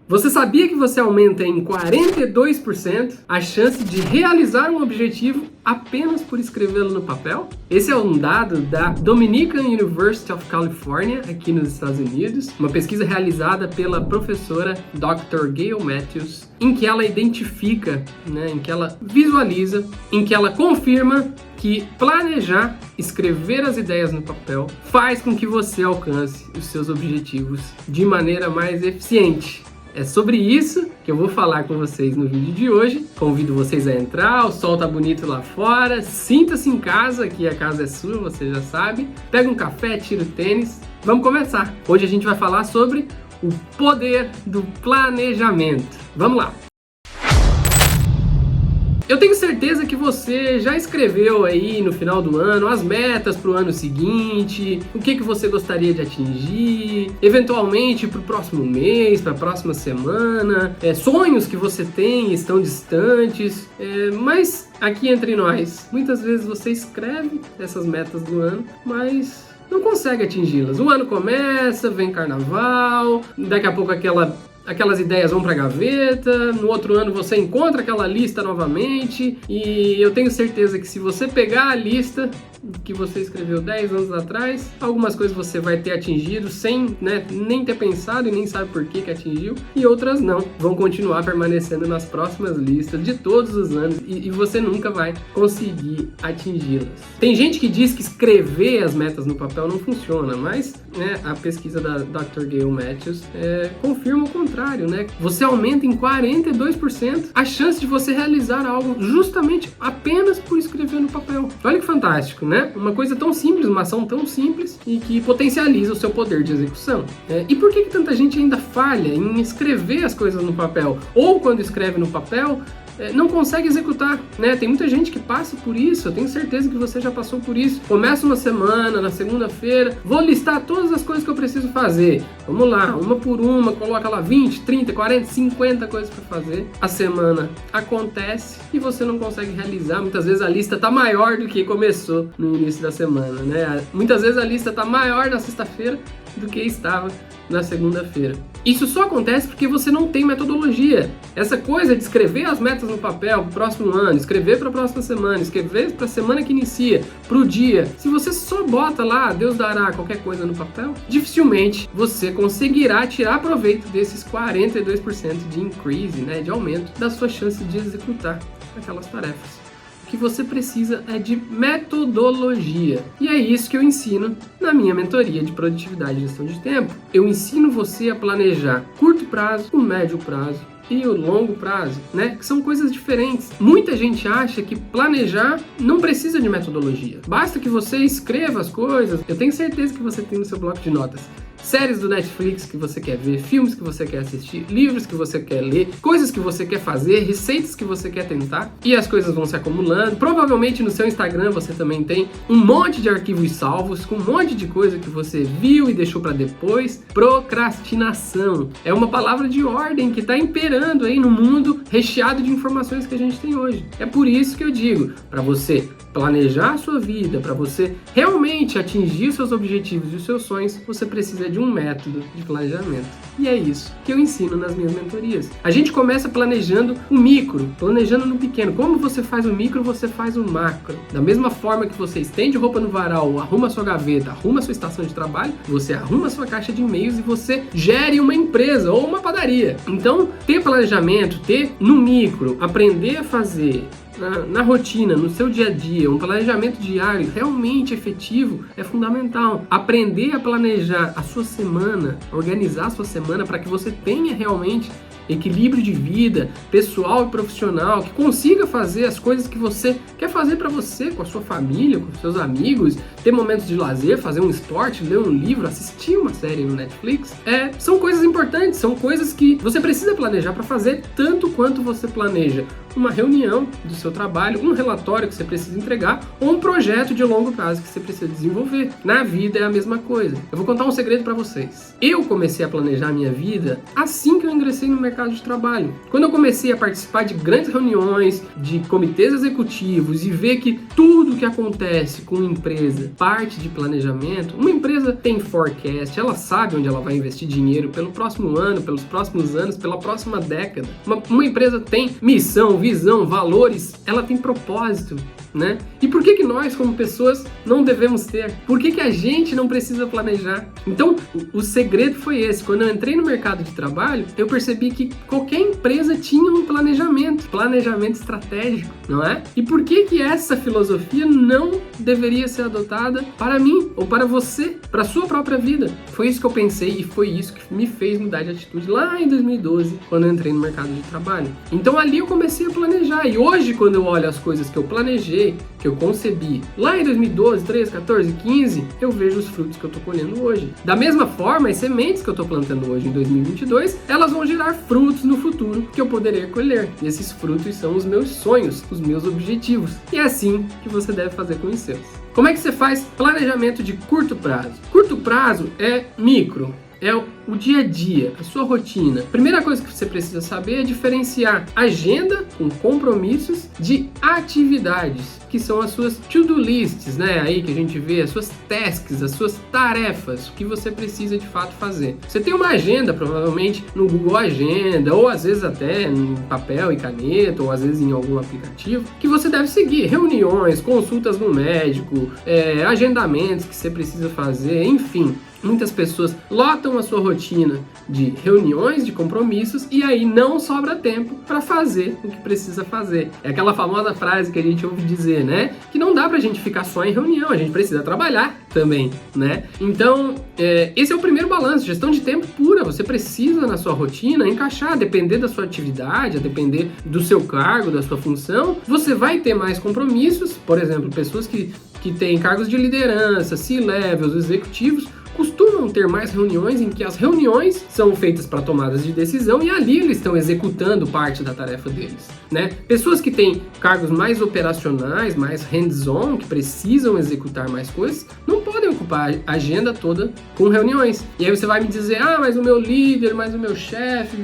Você sabia que você aumenta em 42% a chance de realizar um objetivo apenas por escrevê-lo no papel? Esse é um dado da Dominican University of California, aqui nos Estados Unidos, uma pesquisa realizada pela professora Dr. Gail Matthews, em que ela identifica, em que ela visualiza, em que ela confirma que planejar, escrever as ideias no papel, faz com que você alcance os seus objetivos de maneira mais eficiente. É sobre isso que eu vou falar com vocês no vídeo de hoje. Convido vocês a entrar, o sol tá bonito lá fora, sinta-se em casa, que a casa é sua, você já sabe. Pega um café, tira o tênis, vamos começar. Hoje a gente vai falar sobre o poder do planejamento. Vamos lá! Eu tenho certeza que você já escreveu aí no final do ano as metas para o ano seguinte, o que você gostaria de atingir, eventualmente para o próximo mês, para a próxima semana, sonhos que você tem estão distantes, mas aqui entre nós, muitas vezes você escreve essas metas do ano, mas não consegue atingi-las. O ano começa, vem carnaval, daqui a pouco aquelas ideias vão para a gaveta, no outro ano você encontra aquela lista novamente, e eu tenho certeza que se você pegar a lista que você escreveu 10 anos atrás, algumas coisas você vai ter atingido sem nem ter pensado e nem sabe por que atingiu, e outras não, vão continuar permanecendo nas próximas listas de todos os anos e você nunca vai conseguir atingi-las. Tem gente que diz que escrever as metas no papel não funciona, mas a pesquisa da Dr. Gail Matthews confirma o contrário. Você aumenta em 42% a chance de você realizar algo justamente apenas por escrever no papel. Olha que fantástico, né? Uma coisa tão simples, uma ação tão simples e que potencializa o seu poder de execução. E por que tanta gente ainda falha em escrever as coisas no papel? Ou quando escreve no papel, não consegue executar, Tem muita gente que passa por isso, eu tenho certeza que você já passou por isso. Começa uma semana, na segunda-feira, vou listar todas as coisas que eu preciso fazer. Vamos lá, uma por uma, coloca lá 20, 30, 40, 50 coisas para fazer. A semana acontece e você não consegue realizar. Muitas vezes a lista está maior do que começou no início da semana, Muitas vezes a lista está maior na sexta-feira do que estava na segunda-feira. Isso só acontece porque você não tem metodologia. Essa coisa de escrever as metas no papel para o próximo ano, escrever para a próxima semana, escrever para a semana que inicia, para o dia. Se você só bota lá, Deus dará qualquer coisa no papel, dificilmente você conseguirá tirar proveito desses 42% de increase, de aumento da sua chance de executar aquelas tarefas. O que você precisa é de metodologia. E é isso que eu ensino na minha mentoria de produtividade e gestão de tempo. Eu ensino você a planejar curto prazo, o médio prazo e o longo prazo, que são coisas diferentes. Muita gente acha que planejar não precisa de metodologia. Basta que você escreva as coisas. Eu tenho certeza que você tem no seu bloco de notas séries do Netflix que você quer ver, filmes que você quer assistir, livros que você quer ler, coisas que você quer fazer, receitas que você quer tentar, e as coisas vão se acumulando. Provavelmente no seu Instagram você também tem um monte de arquivos salvos, com um monte de coisa que você viu e deixou para depois. Procrastinação é uma palavra de ordem que está imperando aí no mundo recheado de informações que a gente tem hoje. É por isso que eu digo, para você planejar a sua vida, para você realmente atingir seus objetivos e os seus sonhos, você precisa de um método de planejamento. E é isso que eu ensino nas minhas mentorias. A gente começa planejando o micro, planejando no pequeno. Como você faz o micro, você faz o macro. Da mesma forma que você estende roupa no varal, arruma sua gaveta, arruma sua estação de trabalho, você arruma sua caixa de e-mails e você gere uma empresa ou uma padaria. Então, ter planejamento, ter no micro, aprender a fazer na rotina, no seu dia a dia, um planejamento diário realmente efetivo é fundamental. Aprender a planejar a sua semana, organizar a sua semana para que você tenha realmente equilíbrio de vida pessoal e profissional, que consiga fazer as coisas que você quer fazer para você, com a sua família, com os seus amigos, ter momentos de lazer, fazer um esporte, ler um livro, assistir uma série no Netflix. São coisas importantes, são coisas que você precisa planejar para fazer tanto quanto você planeja uma reunião do seu trabalho, um relatório que você precisa entregar ou um projeto de longo prazo que você precisa desenvolver. Na vida é a mesma coisa. Eu vou contar um segredo para vocês. Eu comecei a planejar a minha vida assim que eu ingressei no mercado mercado de trabalho. Quando eu comecei a participar de grandes reuniões, de comitês executivos e ver que tudo que acontece com uma empresa parte de planejamento, uma empresa tem forecast, ela sabe onde ela vai investir dinheiro pelo próximo ano, pelos próximos anos, pela próxima década. Uma empresa tem missão, visão, valores, ela tem propósito, né? E por que nós, como pessoas, não devemos ter? Por que a gente não precisa planejar? Então, o segredo foi esse. Quando eu entrei no mercado de trabalho, eu percebi que qualquer empresa tinha um planejamento estratégico, não é? E por que essa filosofia não deveria ser adotada para mim ou para você, para a sua própria vida? Foi isso que eu pensei e foi isso que me fez mudar de atitude lá em 2012, quando eu entrei no mercado de trabalho. Então ali eu comecei a planejar e hoje, quando eu olho as coisas que eu planejei, que eu concebi lá em 2012, 13, 14, 15, eu vejo os frutos que eu tô colhendo hoje. Da mesma forma, as sementes que eu tô plantando hoje em 2022, elas vão gerar frutos no futuro que eu poderei colher. E esses frutos são os meus sonhos, os meus objetivos. E é assim que você deve fazer com os seus. Como é que você faz planejamento de curto prazo? Curto prazo é micro. É o dia a dia, a sua rotina. Primeira coisa que você precisa saber é diferenciar agenda com compromissos de atividades, que são as suas to-do lists, né? Aí que a gente vê as suas tasks, as suas tarefas, o que você precisa de fato fazer. Você tem uma agenda, provavelmente, no Google Agenda, ou às vezes até em papel e caneta, ou às vezes em algum aplicativo, que você deve seguir. Reuniões, consultas no médico, agendamentos que você precisa fazer, enfim. Muitas pessoas lotam a sua rotina de reuniões, de compromissos, e aí não sobra tempo para fazer o que precisa fazer. É aquela famosa frase que a gente ouve dizer, né? Que não dá pra gente ficar só em reunião, a gente precisa trabalhar também, né? Então, esse é o primeiro balanço, gestão de tempo pura. Você precisa na sua rotina encaixar, a depender da sua atividade, a depender do seu cargo, da sua função, você vai ter mais compromissos. Por exemplo, pessoas que têm cargos de liderança, C-levels, executivos, costumam ter mais reuniões em que as reuniões são feitas para tomadas de decisão e ali eles estão executando parte da tarefa deles, né? Pessoas que têm cargos mais operacionais, mais hands-on, que precisam executar mais coisas, não podem ocupar a agenda toda com reuniões. E aí você vai me dizer, mas o meu líder, mas o meu chefe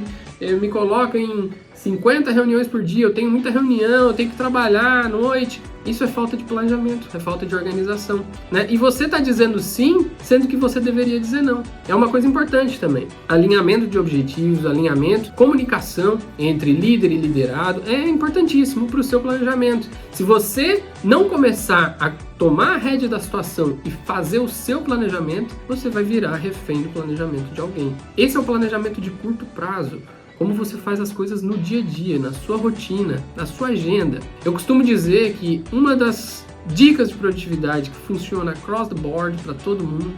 me coloca em 50 reuniões por dia, eu tenho muita reunião, eu tenho que trabalhar à noite. Isso é falta de planejamento, é falta de organização, né? E você está dizendo sim, sendo que você deveria dizer não. É uma coisa importante também. Alinhamento de objetivos, alinhamento, comunicação entre líder e liderado é importantíssimo para o seu planejamento. Se você não começar a tomar a rédea da situação e fazer o seu planejamento, você vai virar refém do planejamento de alguém. Esse é o planejamento de curto prazo. Como você faz as coisas no dia a dia, na sua rotina, na sua agenda. Eu costumo dizer que uma das dicas de produtividade que funciona across the board para todo mundo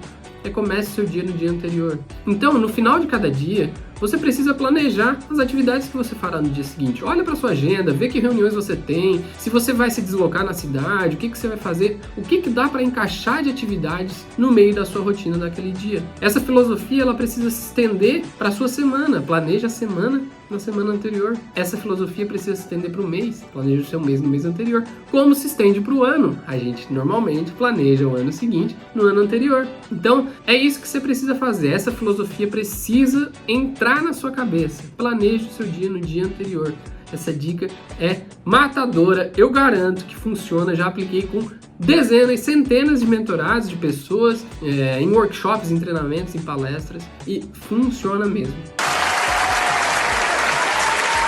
é comece seu dia no dia anterior. Então, no final de cada dia, você precisa planejar as atividades que você fará no dia seguinte. Olha para sua agenda, vê que reuniões você tem, se você vai se deslocar na cidade, o que você vai fazer, o que dá para encaixar de atividades no meio da sua rotina daquele dia. Essa filosofia ela precisa se estender para a sua semana. Planeja a semana na semana anterior. Essa filosofia precisa se estender para o mês. Planeja o seu mês no mês anterior. Como se estende para o ano? A gente normalmente planeja o ano seguinte no ano anterior. Então, é isso que você precisa fazer. Essa filosofia precisa entrar na sua cabeça. Planeje o seu dia no dia anterior. Essa dica é matadora, eu garanto que funciona. Já apliquei com dezenas, centenas de mentorados de pessoas em workshops, em treinamentos, em palestras e funciona mesmo.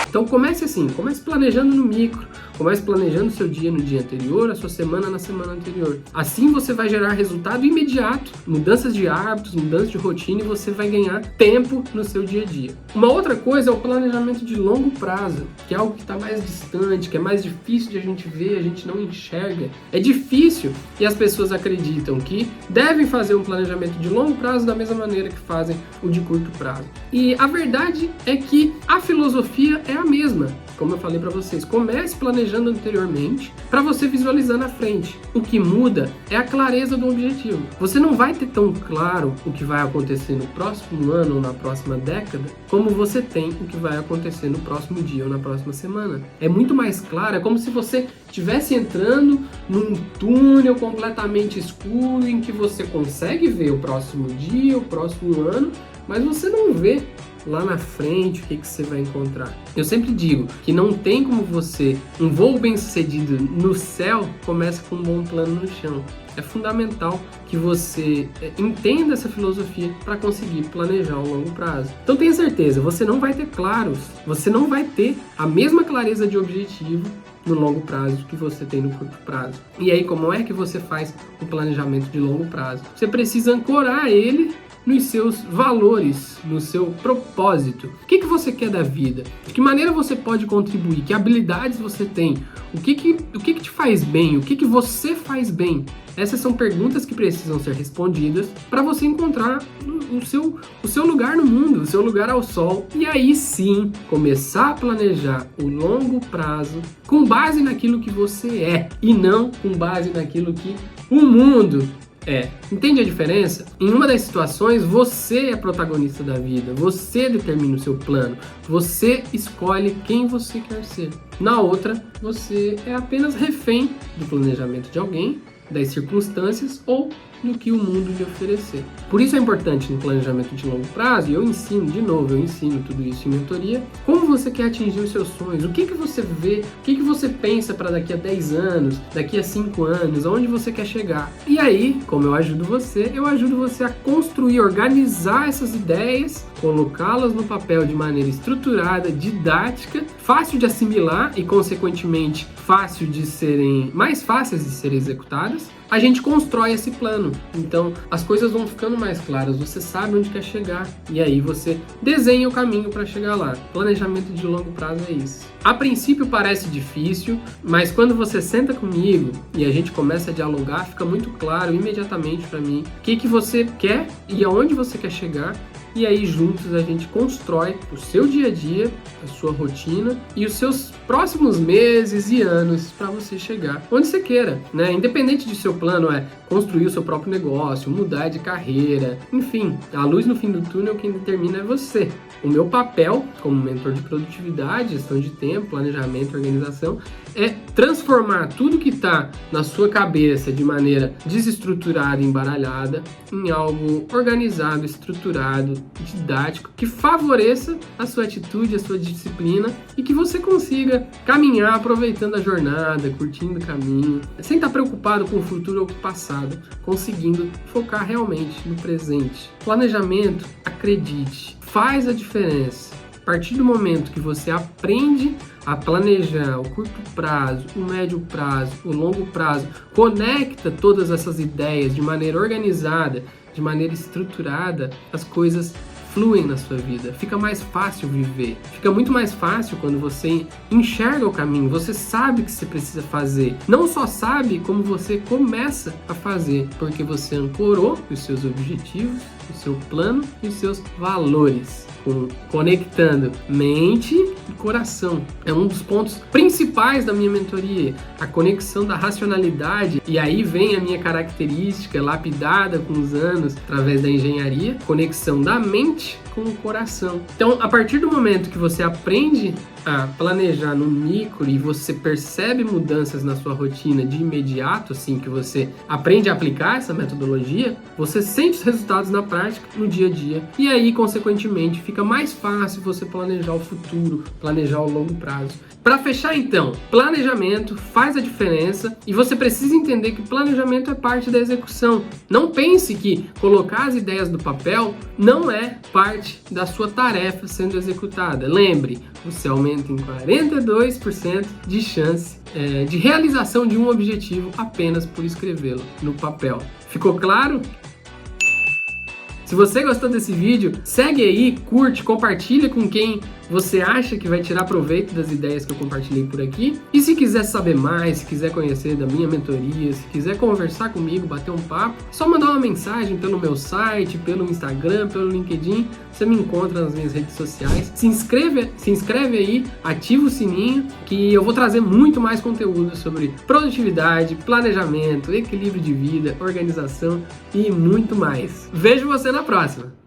Então comece assim, comece planejando no micro, comece planejando o seu dia no dia anterior, a sua semana na semana anterior. Assim você vai gerar resultado imediato, mudanças de hábitos, mudanças de rotina e você vai ganhar tempo no seu dia a dia. Uma outra coisa é o planejamento de longo prazo, que é algo que está mais distante, que é mais difícil de a gente ver, a gente não enxerga. É difícil e as pessoas acreditam que devem fazer um planejamento de longo prazo da mesma maneira que fazem o de curto prazo. E a verdade é que a filosofia é a mesma. Como eu falei para vocês, comece planejando anteriormente para você visualizar na frente. O que muda é a clareza do objetivo. Você não vai ter tão claro o que vai acontecer no próximo ano ou na próxima década como você tem o que vai acontecer no próximo dia ou na próxima semana. É muito mais claro, é como se você estivesse entrando num túnel completamente escuro em que você consegue ver o próximo dia, o próximo ano, mas você não vê lá na frente o que você vai encontrar. Eu sempre digo que não tem como um voo bem sucedido no céu começa com um bom plano no chão. É fundamental que você entenda essa filosofia para conseguir planejar a longo prazo. Então tenha certeza, você não vai ter a mesma clareza de objetivo no longo prazo que você tem no curto prazo. E aí, como é que você faz o planejamento de longo prazo? Você precisa ancorar ele nos seus valores, no seu propósito. O que você quer da vida? De que maneira você pode contribuir? Que habilidades você tem? O que te faz bem? O que você faz bem? Essas são perguntas que precisam ser respondidas para você encontrar o seu lugar no mundo, o seu lugar ao sol. E aí sim, começar a planejar o longo prazo com base naquilo que você é e não com base naquilo que o mundo é. Entende a diferença? Em uma das situações, você é protagonista da vida, você determina o seu plano, você escolhe quem você quer ser. Na outra, você é apenas refém do planejamento de alguém, das circunstâncias ou do que o mundo lhe oferecer. Por isso é importante no planejamento de longo prazo, e eu ensino tudo isso em mentoria, como você quer atingir os seus sonhos, o que você vê, o que você pensa para daqui a 10 anos, daqui a 5 anos, aonde você quer chegar. E aí, como eu ajudo você a construir, organizar essas ideias, colocá-las no papel de maneira estruturada, didática, fácil de assimilar e, consequentemente, mais fáceis de serem executadas. A gente constrói esse plano, então as coisas vão ficando mais claras, você sabe onde quer chegar e aí você desenha o caminho para chegar lá. Planejamento de longo prazo é isso. A princípio parece difícil, mas quando você senta comigo e a gente começa a dialogar, fica muito claro imediatamente para mim o que você quer e aonde você quer chegar. E aí juntos a gente constrói o seu dia a dia, a sua rotina e os seus próximos meses e anos para você chegar onde você queira, né? Independente de seu plano é construir o seu próprio negócio, mudar de carreira, enfim, a luz no fim do túnel quem determina é você. O meu papel como mentor de produtividade, gestão de tempo, planejamento, organização é transformar tudo que está na sua cabeça de maneira desestruturada e embaralhada em algo organizado, estruturado, didático, que favoreça a sua atitude, a sua disciplina e que você consiga caminhar aproveitando a jornada, curtindo o caminho, sem estar preocupado com o futuro ou com o passado, conseguindo focar realmente no presente. Planejamento, acredite, faz a diferença. A partir do momento que você aprende a planejar o curto prazo, o médio prazo, o longo prazo, conecta todas essas ideias de maneira organizada, de maneira estruturada, as coisas fluem na sua vida, fica mais fácil viver, fica muito mais fácil quando você enxerga o caminho, você sabe o que você precisa fazer, não só sabe como você começa a fazer, porque você ancorou os seus objetivos, o seu plano e os seus valores, conectando mente e coração. É um dos pontos principais da minha mentoria, a conexão da racionalidade, e aí vem a minha característica lapidada com os anos através da engenharia, conexão da mente com o coração. Então, a partir do momento que você aprende a planejar no micro e você percebe mudanças na sua rotina de imediato, assim que você aprende a aplicar essa metodologia, você sente os resultados na prática, no dia a dia, e aí, consequentemente, fica mais fácil você planejar o futuro, planejar o longo prazo. Para fechar, então, planejamento faz a diferença e você precisa entender que planejamento é parte da execução. Não pense que colocar as ideias no papel não é parte da sua tarefa sendo executada. Lembre, você aumenta em 42% de chance de realização de um objetivo apenas por escrevê-lo no papel. Ficou claro? Se você gostou desse vídeo, segue aí, curte, compartilha com quem você acha que vai tirar proveito das ideias que eu compartilhei por aqui. E se quiser saber mais, se quiser conhecer da minha mentoria, se quiser conversar comigo, bater um papo, só mandar uma mensagem pelo meu site, pelo Instagram, pelo LinkedIn. Você me encontra nas minhas redes sociais. Se inscreve aí, ativa o sininho, que eu vou trazer muito mais conteúdo sobre produtividade, planejamento, equilíbrio de vida, organização e muito mais. Vejo você na próxima!